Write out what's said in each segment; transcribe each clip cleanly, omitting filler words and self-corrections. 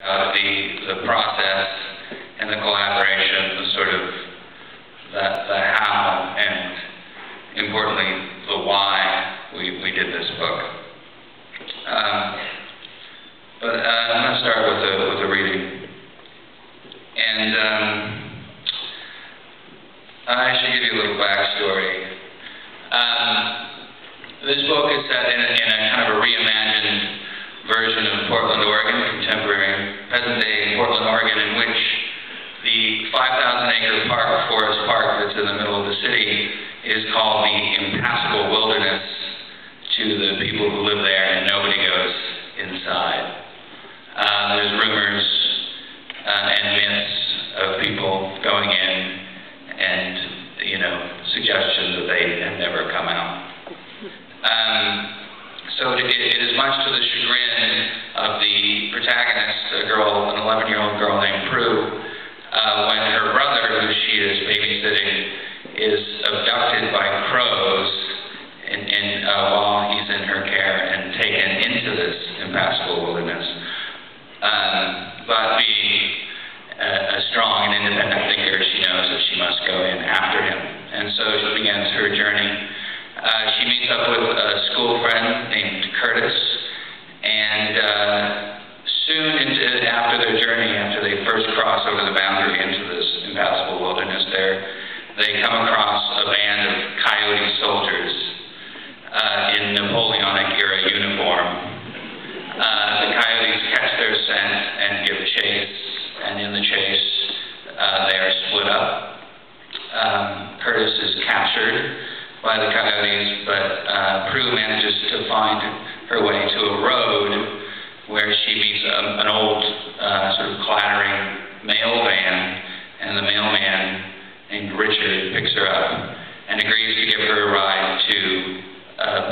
The process and the collaboration, the sort of the how, and importantly the why we did this book. But I'm going to start with a reading, and I should give you a little backstory. This book is set in a kind of a reimagined version of Portland, Oregon, contemporary, present-day Portland, Oregon, in which the 5,000-acre forest park that's in the middle of the city is called the impassable wilderness to the people who live there, and nobody goes inside. There's rumors and myths of people going in, and suggestions that they have never come out. So it is much to the chagrin of the protagonist, an 11-year-old girl named Prue, when her brother, who she is babysitting, is abducted by crows while he's in her care and taken into this impassable wilderness. But being a strong and independent thinker, she knows that she must go in after him. And so she begins her journey. She meets up with a school friend named Curtis, and soon after their journey, after they first cross over the boundary into this impassable wilderness they come across a band of coyote soldiers in Napoleonic-era uniform. The coyotes catch their scent and give chase, and in the chase they are split up. Curtis is captured by the coyotes, but Prue manages to find her way to a road where she meets an old sort of clattering mail van, and the mailman named Richard picks her up and agrees to give her a ride to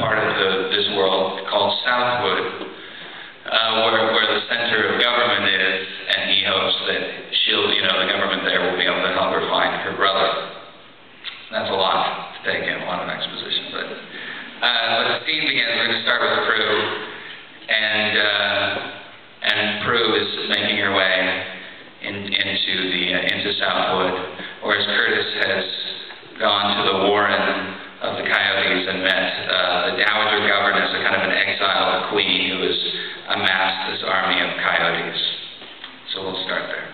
part of this world called Southwood, where the center of government is, and he hopes that the government there will be able to help her find her brother. That's a lot to take in, a lot of exposition, but the scene begins. We're going to start with Prue, and Prue is making her way into Southwood, whereas Curtis has gone to the warren of the coyotes and met the dowager governess, a kind of an exiled queen who has amassed this army of coyotes. So we'll start there.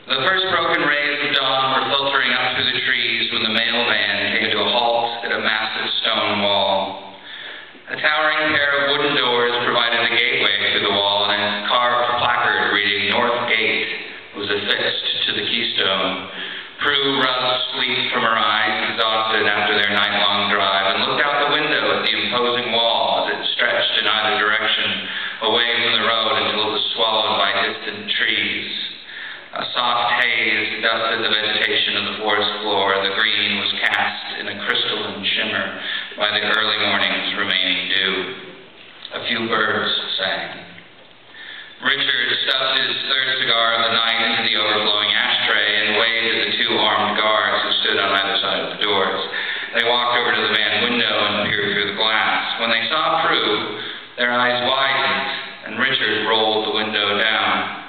The first broken rays of dawn were filtering up through the trees when the mail van came to a halt at a massive stone wall. A towering pair of wooden doors provided a gateway through the wall, and a carved placard reading North Gate was affixed to the keystone. Prue rubbed sleep from her eyes, exhausted after their night-long drive, and looked out the window at the imposing wall as it stretched in either direction away from the road until it was swallowed by distant trees. A soft haze dusted the vegetation of the forest floor. The green was cast in a crystalline shimmer by the early morning's remaining dew. A few birds sang. Richard stuffed his third cigar of the night into the overflowing ashtray and waved at the two armed guards who stood on either side of the doors. They walked over to the van window and peered through the glass. When they saw Prue, their eyes widened, and Richard rolled the window down.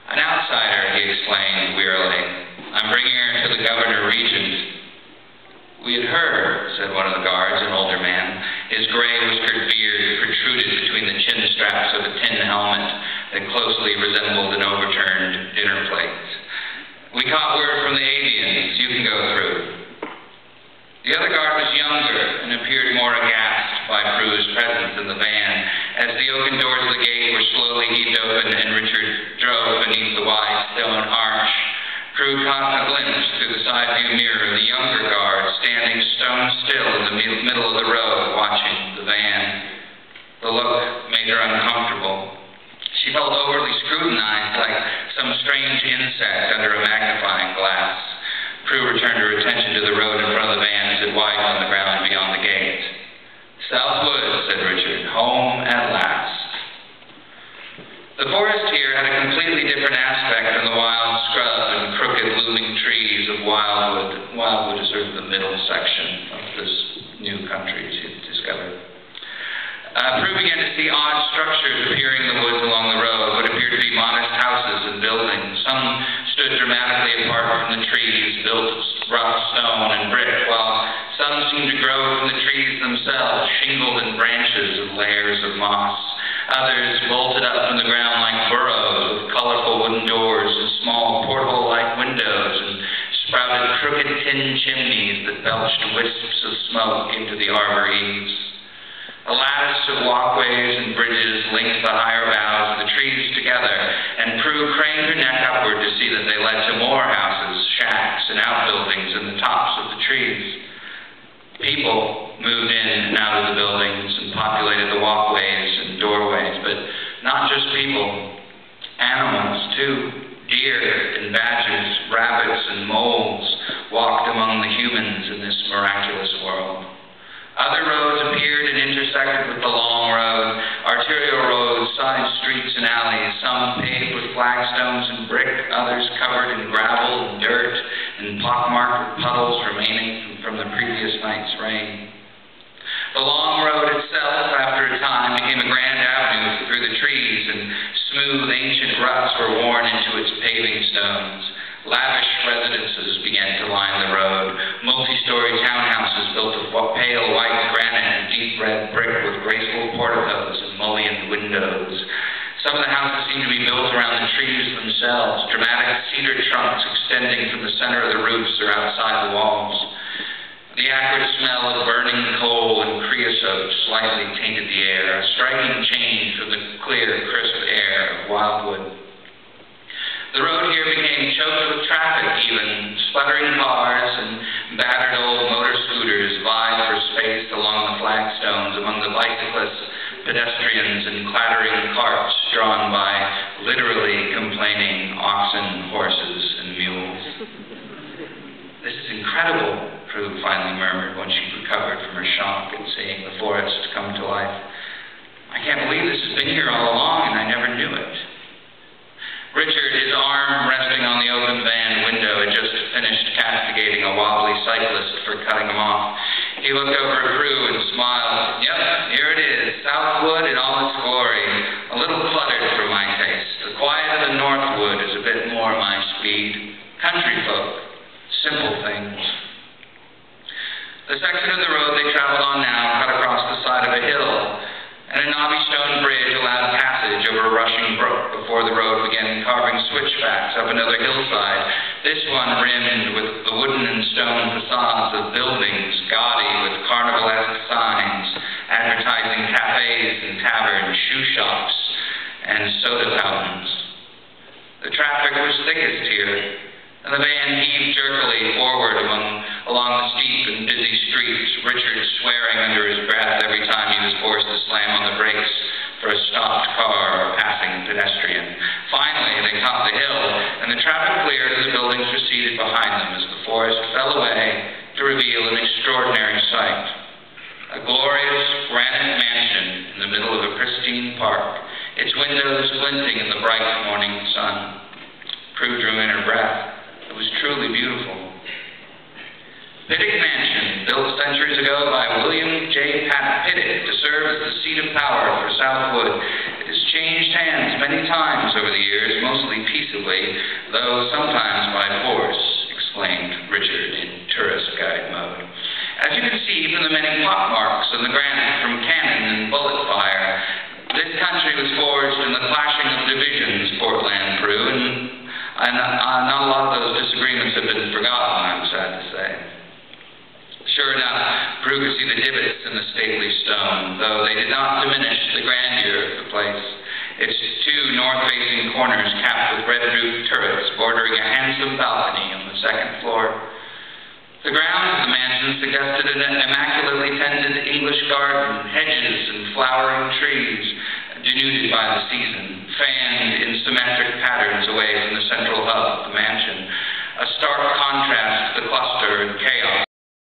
"An outsider," he explained wearily. "I'm bringing her to the governor-regent." "We had heard," said one of the guards, an older man. His gray-whiskered beard protruded between the chin straps of a tin helmet that closely resembled an overturned dinner plate. "We caught word from the avians. You can go through." The other guard was younger and appeared more aghast by Prue's presence in the van. As the oaken doors of the gate were slowly heaved open and Richard drove beneath the wide stone arch, Prue caught a glimpse through the side view mirror of the younger guard standing stone still in the middle of the road watching the van. The look made her uncomfortable. She felt overly scrutinized, like some strange insect under a magnifying glass. Prue returned her attention to the road in front of the van as it widened on the ground beyond the gate. "Southwood," said Richard, "home at last." The forest here had a completely different aspect from the wild scrub and crooked looming trees of Wildwood. Wildwood is sort of the middle section of this new country she discovered. Prue began to see odd structures appearing in the woods along the road, what appeared to be modest houses and buildings. Some stood dramatically apart from the trees, built of rough stone and brick, while some seemed to grow from the trees themselves, shingled in branches of layers of moss. Others bolted up from the ground like burrows with colorful wooden doors and small porthole-like windows and sprouted crooked tin chimneys that belched wisps of smoke into the arbor eaves. A lattice of walkways and bridges linked the higher boughs of the trees together, and Prue craned her neck upward to see that they led to more houses, shacks, and outbuildings in the tops of the trees. People moved in and out of the buildings and populated the walkways and doorways, but not just people, animals too. Deer and badgers, rabbits and moles walked among the humans in this miraculous world. Other roads appeared and intersected with the long road, arterial roads, side streets and alleys, some paved with flagstones and brick, others covered in gravel and dirt and pockmarked with puddles remaining from the previous night's rain. The long road itself, after a time, became a grand avenue through the trees, and smooth ancient ruts were worn into its paving stones. Lavish residences began to line the road, multi-story townhouses built of pale white granite and deep red brick with graceful porticos and mullioned windows. Some of the houses seemed to be built around the trees themselves, dramatic cedar trunks extending from the center of the roofs or outside the walls. The acrid smell of burning coal and creosote slightly tainted the air, a striking change from the clear, crisp air of Wildwood. The road here became choked with traffic even. Sputtering cars and battered old motor scooters vied for space along the flagstones among the bicyclists, pedestrians, and clattering carts drawn by literally complaining oxen, horses, and mules. This is incredible, Prue finally murmured when she recovered from her shock at seeing the forest come to life. I can't believe this has been here all along, and I never knew it. Richard, his arm resting on the open van window, had just finished castigating a wobbly cyclist for cutting him off. He looked over at Prue and smiled. Yep, here it is, Southwood in all its glory. A little cluttered for my taste. The quiet of the Northwood is a bit more my speed. Country folk, simple things. The section of the road they traveled on now cut across the side of a hill, and a knobby stone bridge allowed passage over a rushing brook before the road began carving switchbacks up another hillside, this one rimmed with the wooden and stone facades of buildings gaudy with carnivalesque signs advertising cafes and taverns, shoe shops, and soda fountains. The traffic was thickest here, and the van heaved jerkily forward along the steep and busy streets, Richard swearing under his breath every time he was forced to slam on the brakes for a stopped car or passing pedestrian. Finally, they topped the hill, and the traffic cleared and the buildings receded behind them as the forest fell away to reveal an extraordinary sight. A glorious granite mansion in the middle of a pristine park, its windows glinting in the bright morning sun. Prue drew in her breath. It was truly beautiful. Pittock Mansion, built centuries ago by William J. Pittock to serve as the seat of power for Southwood, it has changed hands many times over the years, mostly peaceably, though sometimes by force, exclaimed Richard in tourist guide mode. As you can see from the many pockmarks on the granite from cannon and bullet fire, this country was forged in the clashing of divisions, Portland, Prue, and not a lot of those disagreements have been forgotten, I'm sad to say. Sure enough, Prue could see the divots in the stately stone, though they did not diminish the grandeur of the place. Its two north-facing corners capped with red-roofed turrets bordering a handsome balcony on the second floor. The grounds of the mansion suggested an immaculately tended English garden, hedges and flowering trees, denuded by the season, fanned in symmetric patterns away from the central hub of the mansion, a stark contrast to the cluster and chaos